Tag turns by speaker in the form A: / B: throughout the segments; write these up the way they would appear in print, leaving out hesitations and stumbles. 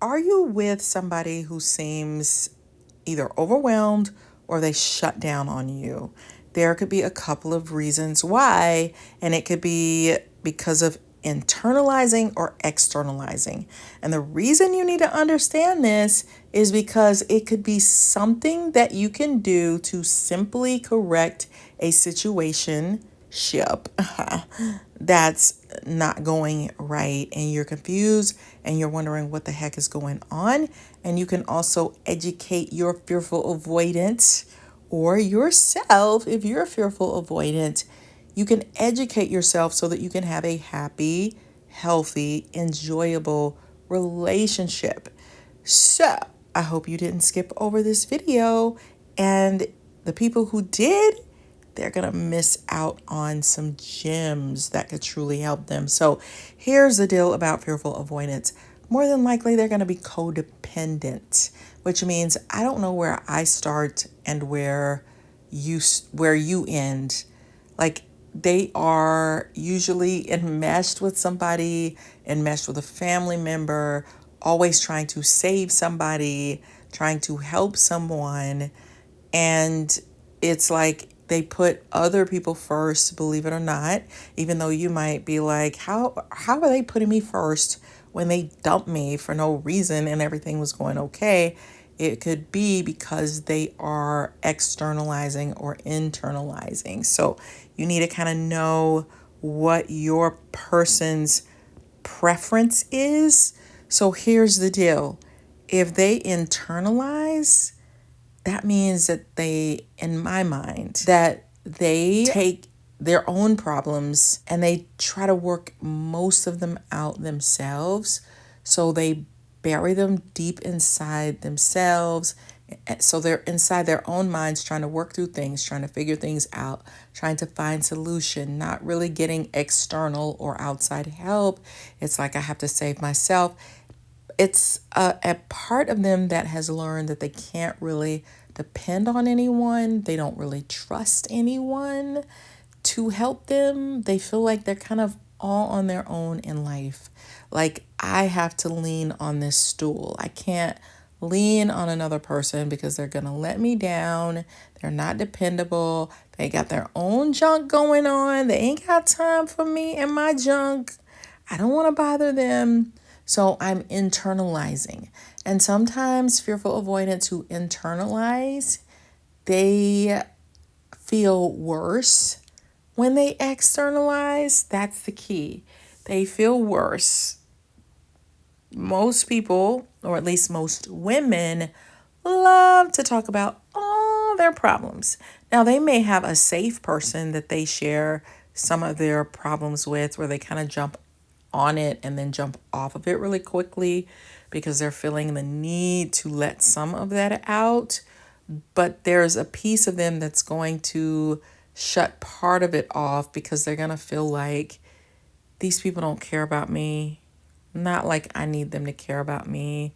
A: are you with somebody who seems either overwhelmed or they shut down on you? There could be a couple of reasons why, and it could be because of internalizing or externalizing. And the reason you need to understand this is because it could be something that you can do to simply correct a situation ship that's not going right, and you're confused and you're wondering what the heck is going on. And you can also educate your fearful avoidant or yourself. If you're a fearful avoidant, you can educate yourself so that you can have a happy, healthy, enjoyable relationship. So I hope you didn't skip over this video, and the people who did, they're going to miss out on some gems that could truly help them. So here's the deal about fearful avoidance. More than likely, they're going to be codependent, which means I don't know where I start and where you end. Like, they are usually enmeshed with somebody, enmeshed with a family member, always trying to save somebody, trying to help someone. And it's like they put other people first, believe it or not, even though you might be like, how are they putting me first when they dumped me for no reason and everything was going okay? It could be because they are externalizing or internalizing. So you need to kind of know what your person's preference is. So here's the deal. If they internalize, that means that they, in my mind, that they take their own problems and they try to work most of them out themselves. So they bury them deep inside themselves. So they're inside their own minds trying to work through things, trying to figure things out, trying to find solution, not really getting external or outside help. It's like, I have to save myself. It's a part of them that has learned that they can't really depend on anyone. They don't really trust anyone to help them. They feel like they're kind of all on their own in life. Like, I have to lean on this stool. I can't lean on another person because they're going to let me down. They're not dependable. They got their own junk going on. They ain't got time for me and my junk. I don't want to bother them. So I'm internalizing. And sometimes fearful avoidants who internalize, they feel worse when they externalize. That's the key. They feel worse. Most people, or at least most women, love to talk about all their problems. Now, they may have a safe person that they share some of their problems with, where they kind of jump on it and then jump off of it really quickly because they're feeling the need to let some of that out. But there's a piece of them that's going to shut part of it off because they're going to feel like these people don't care about me. Not like I need them to care about me.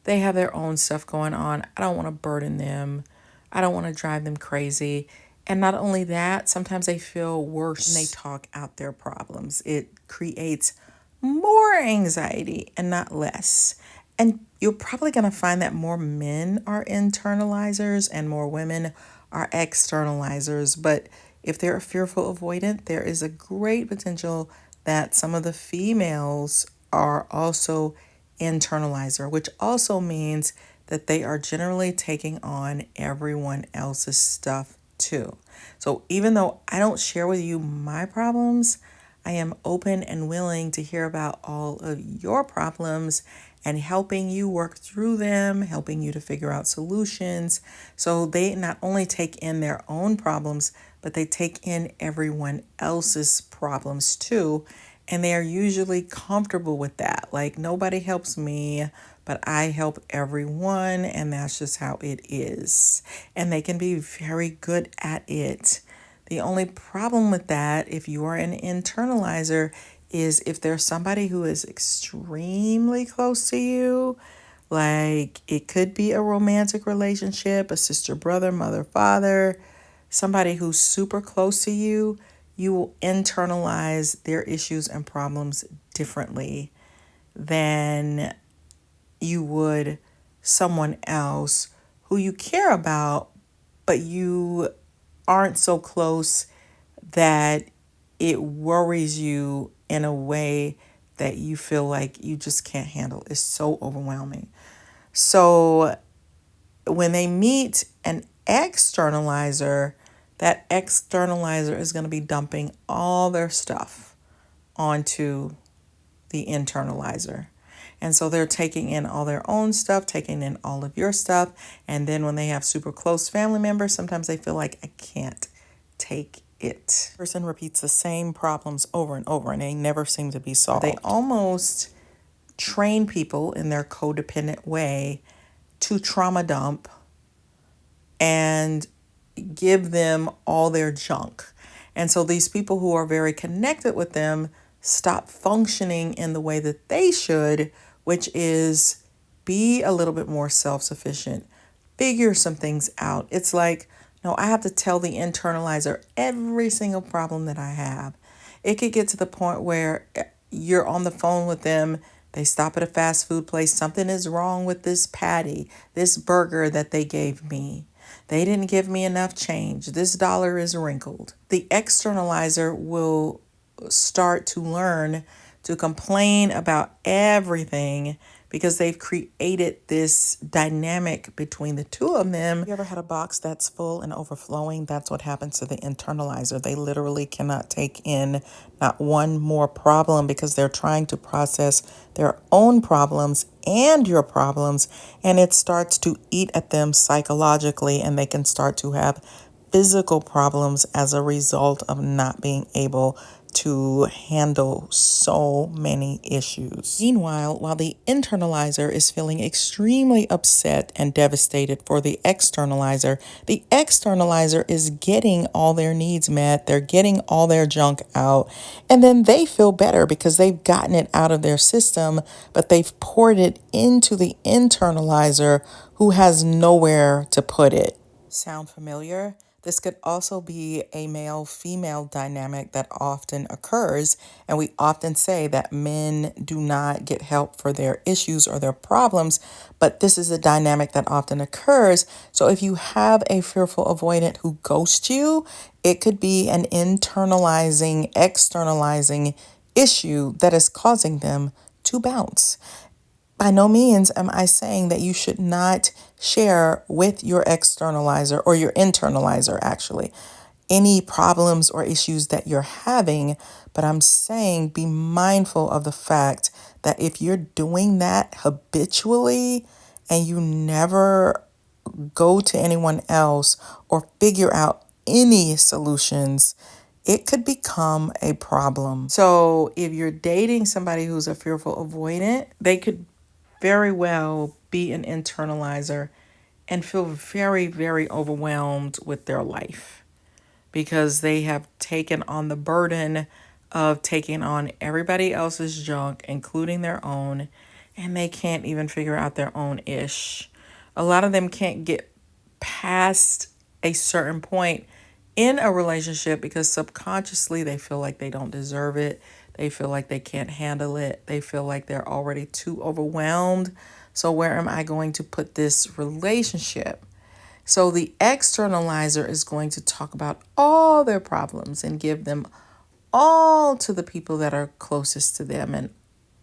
A: They have their own stuff going on. I don't want to burden them. I don't want to drive them crazy. And not only that, sometimes they feel worse when they talk out their problems. It creates more anxiety and not less. And you're probably going to find that more men are internalizers and more women are externalizers. But if they're a fearful avoidant, there is a great potential that some of the females are also internalizer, which also means that they are generally taking on everyone else's stuff too. So even though I don't share with you my problems, I am open and willing to hear about all of your problems and helping you work through them, helping you to figure out solutions. So they not only take in their own problems, but they take in everyone else's problems too. And they are usually comfortable with that. Like, nobody helps me, but I help everyone, and that's just how it is. And they can be very good at it. The only problem with that, if you are an internalizer, is if there's somebody who is extremely close to you, like it could be a romantic relationship, a sister, brother, mother, father, somebody who's super close to you, you will internalize their issues and problems differently than you would someone else who you care about, but you aren't so close that it worries you in a way that you feel like you just can't handle. It's so overwhelming. So when they meet an externalizer, that externalizer is going to be dumping all their stuff onto the internalizer. And so they're taking in all their own stuff, taking in all of your stuff. And then when they have super close family members, sometimes they feel like, I can't take it. Person repeats the same problems over and over, and they never seem to be solved. They almost train people in their codependent way to trauma dump and give them all their junk. And so these people who are very connected with them stop functioning in the way that they should, which is be a little bit more self-sufficient, figure some things out. It's like, no, I have to tell the internalizer every single problem that I have. It could get to the point where you're on the phone with them. They stop at a fast food place. Something is wrong with this patty, this burger that they gave me. They didn't give me enough change. This dollar is wrinkled. The externalizer will start to learn to complain about everything because they've created this dynamic between the two of them. You ever had a box that's full and overflowing? That's what happens to the internalizer. They literally cannot take in not one more problem because they're trying to process their own problems and your problems, and it starts to eat at them psychologically, and they can start to have physical problems as a result of not being able to handle so many issues. Meanwhile, while the internalizer is feeling extremely upset and devastated for the externalizer is getting all their needs met, they're getting all their junk out, and then they feel better because they've gotten it out of their system, but they've poured it into the internalizer who has nowhere to put it. Sound familiar? This could also be a male-female dynamic that often occurs, and we often say that men do not get help for their issues or their problems, but this is a dynamic that often occurs. So if you have a fearful avoidant who ghosts you, it could be an internalizing, externalizing issue that is causing them to bounce. By no means am I saying that you should not share with your externalizer or your internalizer, actually, any problems or issues that you're having. But I'm saying be mindful of the fact that if you're doing that habitually and you never go to anyone else or figure out any solutions, it could become a problem. So if you're dating somebody who's a fearful avoidant, they could very well be an internalizer and feel very, very overwhelmed with their life because they have taken on the burden of taking on everybody else's junk, including their own, and they can't even figure out their own ish. A lot of them can't get past a certain point in a relationship because subconsciously they feel like they don't deserve it. They feel like they can't handle it. They feel like they're already too overwhelmed. So where am I going to put this relationship? So the externalizer is going to talk about all their problems and give them all to the people that are closest to them and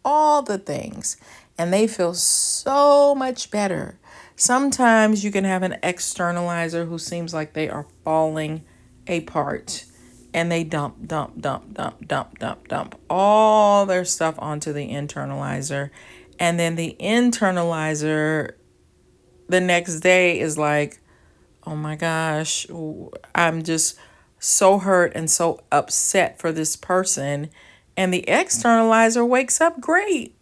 A: all the things. And they feel so much better. Sometimes you can have an externalizer who seems like they are falling apart. And they dump all their stuff onto the internalizer. And then the internalizer the next day is like, oh my gosh, I'm just so hurt and so upset for this person. And the externalizer wakes up great.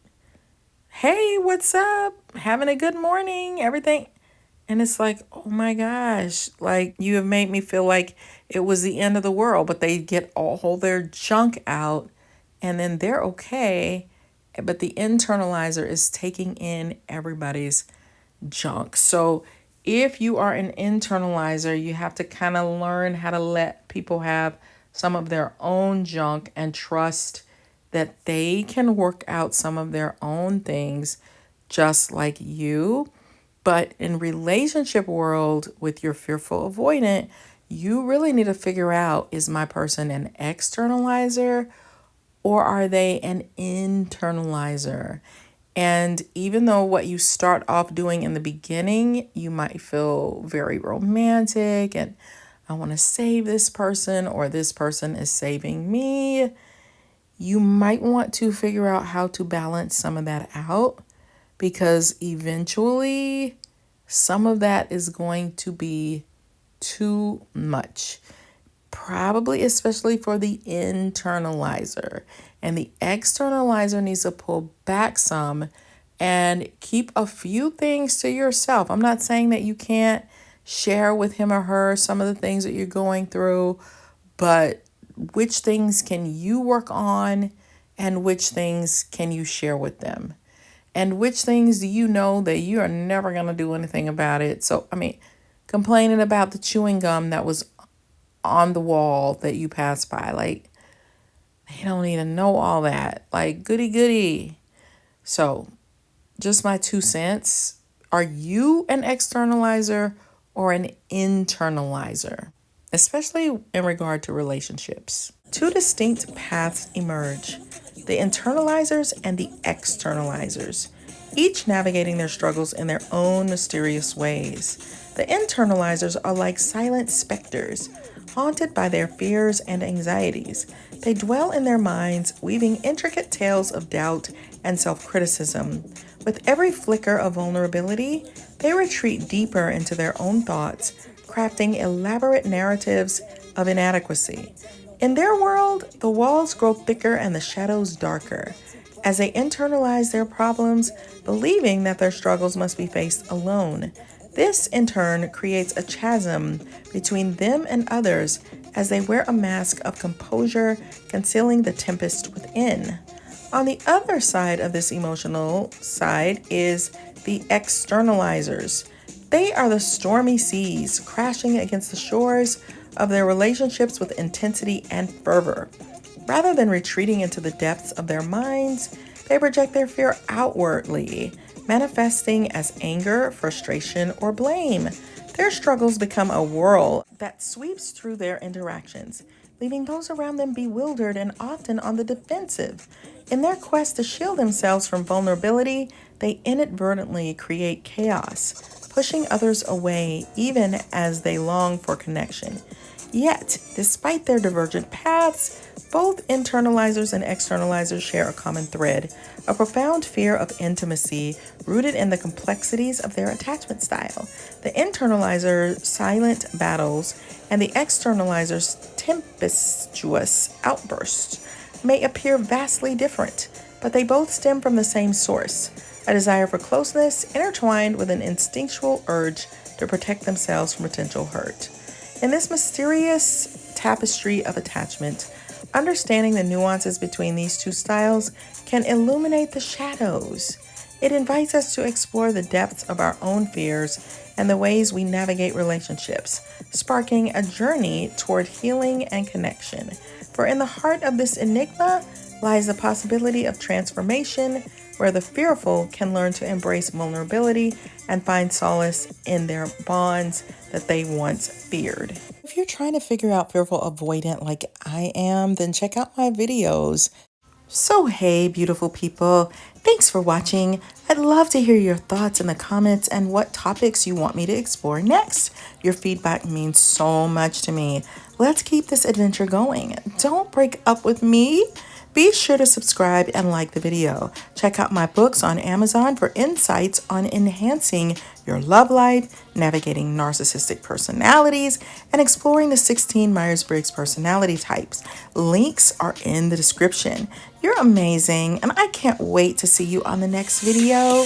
A: Hey, what's up? Having a good morning, everything. And it's like, oh my gosh, like you have made me feel like it was the end of the world, but they get all their junk out and then they're okay. But the internalizer is taking in everybody's junk. So if you are an internalizer, you have to kind of learn how to let people have some of their own junk and trust that they can work out some of their own things just like you. But in relationship world with your fearful avoidant, you really need to figure out, is my person an externalizer or are they an internalizer? And even though what you start off doing in the beginning, you might feel very romantic and I want to save this person or this person is saving me, you might want to figure out how to balance some of that out, because eventually some of that is going to be too much. Probably especially for the internalizer. And the externalizer needs to pull back some and keep a few things to yourself. I'm not saying that you can't share with him or her some of the things that you're going through, but which things can you work on and which things can you share with them? And which things do you know that you are never going to do anything about it? So, complaining about the chewing gum that was on the wall that you passed by. Like, they don't even know all that. Like, goody goody. So, just my 2 cents. Are you an externalizer or an internalizer? Especially in regard to relationships. 2 distinct paths emerge: the internalizers and the externalizers, each navigating their struggles in their own mysterious ways. The internalizers are like silent specters, haunted by their fears and anxieties. They dwell in their minds, weaving intricate tales of doubt and self-criticism. With every flicker of vulnerability, they retreat deeper into their own thoughts, crafting elaborate narratives of inadequacy. In their world, the walls grow thicker and the shadows darker, as they internalize their problems, believing that their struggles must be faced alone. This, in turn, creates a chasm between them and others as they wear a mask of composure, concealing the tempest within. On the other side of this emotional side is the externalizers. They are the stormy seas crashing against the shores of their relationships with intensity and fervor. Rather than retreating into the depths of their minds, they project their fear outwardly, manifesting as anger, frustration, or blame. Their struggles become a whirl that sweeps through their interactions, leaving those around them bewildered and often on the defensive. In their quest to shield themselves from vulnerability, they inadvertently create chaos, pushing others away even as they long for connection. Yet, despite their divergent paths, both internalizers and externalizers share a common thread: a profound fear of intimacy rooted in the complexities of their attachment style. The internalizer silent battles and the externalizer's tempestuous outbursts may appear vastly different, but they both stem from the same source: a desire for closeness intertwined with an instinctual urge to protect themselves from potential hurt. In this mysterious tapestry of attachment, understanding the nuances between these two styles can illuminate the shadows. It invites us to explore the depths of our own fears and the ways we navigate relationships, sparking a journey toward healing and connection. For in the heart of this enigma lies the possibility of transformation, where the fearful can learn to embrace vulnerability and find solace in their bonds that they once feared. If you're trying to figure out fearful avoidant like I am, then check out my videos. So hey, beautiful people, thanks for watching. I'd love to hear your thoughts in the comments and what topics you want me to explore next. Your feedback means so much to me. Let's keep this adventure going. Don't break up with me. Be sure to subscribe and like the video. Check out my books on Amazon for insights on enhancing your love life, navigating narcissistic personalities, and exploring the 16 Myers-Briggs personality types. Links are in the description. You're amazing, and I can't wait to see you on the next video.